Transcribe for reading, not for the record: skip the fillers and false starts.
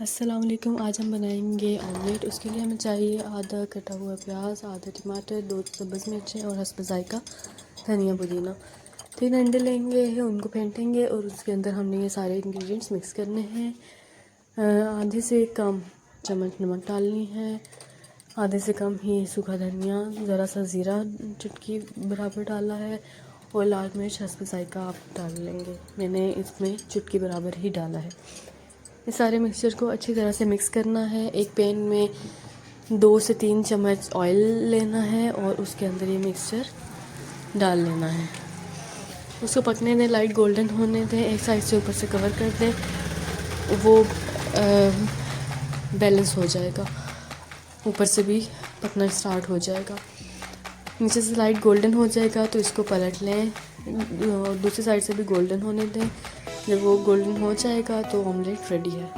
अस्सलाम वालेकुम। आज हम बनाएंगे ऑमलेट। उसके लिए हमें चाहिए आधा कटा हुआ प्याज, आधा टमाटर, 2 सब्ज़ मिर्चें और हस्ब ज़ायक़ा धनिया पुदीना। 3 अंडे लेंगे, उनको फेंटेंगे और उसके अंदर हमने ये सारे इंग्रेडिएंट्स मिक्स करने हैं। आधे से कम चम्मच नमक डालनी है, आधे से कम ही सूखा धनिया, ज़रा सा ज़ीरा चुटकी बराबर डाला है और लाल मिर्च हस्ब ज़ायक़ा आप डाल लेंगे। मैंने इसमें चुटकी बराबर ही डाला है। इस सारे मिक्सचर को अच्छी तरह से मिक्स करना है। एक पैन में 2 से 3 चम्मच ऑयल लेना है और उसके अंदर ये मिक्सचर डाल लेना है। उसको पकने दें, लाइट गोल्डन होने दें। एक साइड से ऊपर से कवर कर दें, वो बैलेंस हो जाएगा, ऊपर से भी पकना स्टार्ट हो जाएगा। नीचे से लाइट गोल्डन हो जाएगा तो इसको पलट लें, दूसरी साइड से भी गोल्डन होने दें। जब वो गोल्डन हो जाएगा तो ऑमलेट रेडी है।